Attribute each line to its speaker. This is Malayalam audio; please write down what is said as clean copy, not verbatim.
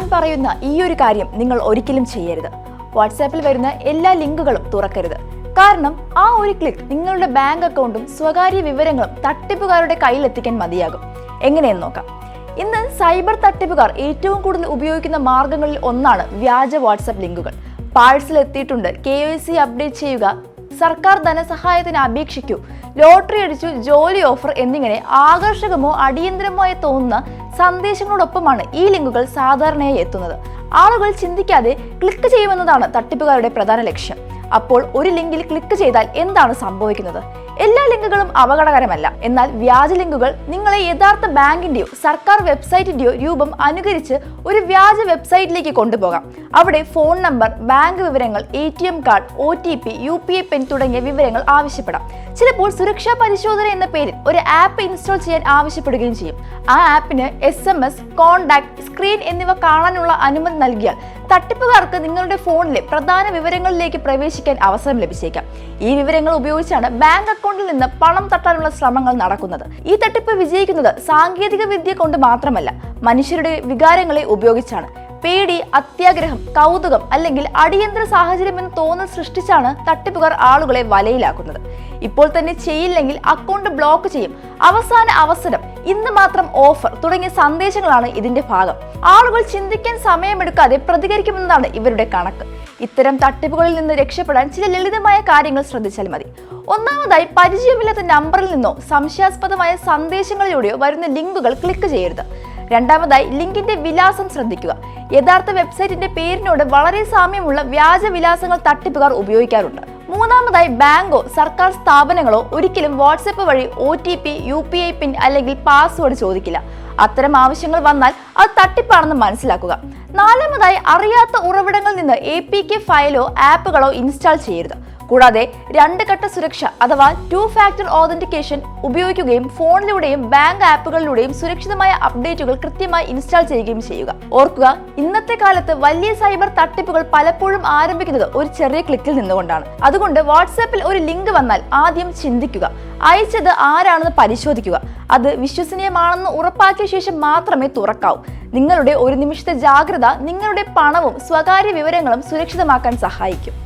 Speaker 1: എപ്പോഴും പറയുന്ന ഈ ഒരു കാര്യം നിങ്ങൾ ഒരിക്കലും ചെയ്യരുത്. വാട്സാപ്പിൽ വരുന്ന എല്ലാ ലിങ്കുകളും തുറക്കരുത്. കാരണം ആ ഒരു ക്ലിക്ക് നിങ്ങളുടെ ബാങ്ക് അക്കൗണ്ടും സ്വകാര്യ വിവരങ്ങളും തട്ടിപ്പുകാരുടെ കയ്യിലെത്തിക്കാൻ മതിയാകും. എങ്ങനെയെന്ന് നോക്കാം. ഇന്ന് സൈബർ തട്ടിപ്പുകാർ ഏറ്റവും കൂടുതൽ ഉപയോഗിക്കുന്ന മാർഗങ്ങളിൽ ഒന്നാണ് വ്യാജ വാട്സാപ്പ് ലിങ്കുകൾ. പാഴ്സൽ എത്തിയിട്ടുണ്ട്, KYC അപ്ഡേറ്റ് ചെയ്യുക, സർക്കാർ ധനസഹായത്തിന് അപേക്ഷിക്കൂ, ലോട്ടറി അടിച്ചു, ജോലി ഓഫർ എന്നിങ്ങനെ ആകർഷകമോ അടിയന്തരമോ തോന്നുന്ന സന്ദേശങ്ങളോടൊപ്പമാണ് ഈ ലിങ്കുകൾ സാധാരണയായി എത്തുന്നത്. ആളുകൾ ചിന്തിക്കാതെ ക്ലിക്ക് ചെയ്യുമെന്നതാണ് തട്ടിപ്പുകാരുടെ പ്രധാന ലക്ഷ്യം. അപ്പോൾ ഒരു ലിങ്കിൽ ക്ലിക്ക് ചെയ്താൽ എന്താണ് സംഭവിക്കുന്നത്? എല്ലാ ലിങ്കുകളും അപകടകരമല്ല. എന്നാൽ വ്യാജ ലിങ്കുകൾ നിങ്ങളെ യഥാർത്ഥ ബാങ്കിന്റെയോ സർക്കാർ വെബ്സൈറ്റിന്റെയോ രൂപം അനുകരിച്ച് ഒരു വ്യാജ വെബ്സൈറ്റിലേക്ക് കൊണ്ടുപോകാം. അവിടെ ഫോൺ നമ്പർ, ബാങ്ക് വിവരങ്ങൾ, ATM കാർഡ്, OTP, UPI പിൻ തുടങ്ങിയ വിവരങ്ങൾ ആവശ്യപ്പെടാം. ചിലപ്പോൾ സുരക്ഷാ പരിശോധന എന്ന പേരിൽ ഒരു ആപ്പ് ഇൻസ്റ്റാൾ ചെയ്യാൻ ആവശ്യപ്പെടുകയും ചെയ്യും. ആ ആപ്പിന് SMS, കോണ്ടാക്ട്, സ്ക്രീൻ എന്നിവ കാണാനുള്ള അനുമതി നൽകിയാൽ തട്ടിപ്പുകാർക്ക് നിങ്ങളുടെ ഫോണിലെ പ്രധാന വിവരങ്ങളിലേക്ക് പ്രവേശിക്കാൻ അവസരം ലഭിച്ചേക്കാം. ഈ വിവരങ്ങൾ ഉപയോഗിച്ചാണ് ബാങ്ക് അക്കൗണ്ടിൽ നിന്ന് പണം തട്ടാനുള്ള ശ്രമങ്ങൾ നടക്കുന്നത്. ഈ തട്ടിപ്പ് വിജയിക്കുന്നത് സാങ്കേതിക വിദ്യ കൊണ്ട് മാത്രമല്ല, മനുഷ്യരുടെ വികാരങ്ങളെ ഉപയോഗിച്ചാണ്. പേടി, അത്യാഗ്രഹം, കൗതുകം അല്ലെങ്കിൽ അടിയന്തര സാഹചര്യമെന്ന് തോന്നൽ സൃഷ്ടിച്ചാണ് തട്ടിപ്പുകാർ ആളുകളെ വലയിലാക്കുന്നത്. ഇപ്പോൾ തന്നെ ചെയ്യില്ലെങ്കിൽ അക്കൗണ്ട് ബ്ലോക്ക് ചെയ്യും, അവസാന അവസരം, ഇന്ന് മാത്രം ഓഫർ തുടങ്ങിയ സന്ദേശങ്ങളാണ് ഇതിന്റെ ഭാഗം. ആളുകൾ ചിന്തിക്കാൻ സമയമെടുക്കാതെ പ്രതികരിക്കുമെന്നതാണ് ഇവരുടെ കണക്ക്. ഇത്തരം തട്ടിപ്പുകളിൽ നിന്ന് രക്ഷപ്പെടാൻ ചില ലളിതമായ കാര്യങ്ങൾ ശ്രദ്ധിച്ചാൽ മതി. ഒന്നാമതായി, പരിചയമില്ലാത്ത നമ്പറിൽ നിന്നോ സംശയാസ്പദമായ സന്ദേശങ്ങളിലൂടെയോ വരുന്ന ലിങ്കുകൾ ക്ലിക്ക് ചെയ്യരുത്. രണ്ടാമതായി, ലിങ്കിന്റെ വിലാസം ശ്രദ്ധിക്കുക. യഥാർത്ഥ വെബ്സൈറ്റിന്റെ പേരിനോട് വളരെ സാമ്യമുള്ള വ്യാജ വിലാസങ്ങൾ തട്ടിപ്പുകാർ ഉപയോഗിക്കാറുണ്ട്. മൂന്നാമതായി, ബാങ്കോ സർക്കാർ സ്ഥാപനങ്ങളോ ഒരിക്കലും വാട്സാപ്പ് വഴി OTP, UPI പിൻ അല്ലെങ്കിൽ പാസ്വേഡ് ചോദിക്കില്ല. അത്തരം ആവശ്യങ്ങൾ വന്നാൽ അത് തട്ടിപ്പാണെന്ന് മനസ്സിലാക്കുക. നാലാമതായി, അറിയാത്ത ഉറവിടങ്ങളിൽ നിന്ന് APK ഫയലോ ആപ്പുകളോ ഇൻസ്റ്റാൾ ചെയ്യരുത്. കൂടാതെ 2 ഘട്ട സുരക്ഷ അഥവാ 2 ഫാക്ടർ ഓതന്റിക്കേഷൻ ഉപയോഗിക്കുകയും ഫോണിലൂടെയും ബാങ്ക് ആപ്പുകളിലൂടെയും സുരക്ഷിതമായ അപ്ഡേറ്റുകൾ കൃത്യമായി ഇൻസ്റ്റാൾ ചെയ്യുകയും ചെയ്യുക. ഓർക്കുക, ഇന്നത്തെ കാലത്ത് വലിയ സൈബർ തട്ടിപ്പുകൾ പലപ്പോഴും ആരംഭിക്കുന്നത് ഒരു ചെറിയ ക്ലിക്കിൽ നിന്നുകൊണ്ടാണ്. അതുകൊണ്ട് വാട്സാപ്പിൽ ഒരു ലിങ്ക് വന്നാൽ ആദ്യം ചിന്തിക്കുക, അയച്ചത് ആരാണെന്ന് പരിശോധിക്കുക, അത് വിശ്വസനീയമാണെന്ന് ഉറപ്പാക്കിയ ശേഷം മാത്രമേ തുറക്കാവൂ. നിങ്ങളുടെ ഒരു നിമിഷത്തെ ജാഗ്രത നിങ്ങളുടെ പണവും സ്വകാര്യ വിവരങ്ങളും സുരക്ഷിതമാക്കാൻ സഹായിക്കും.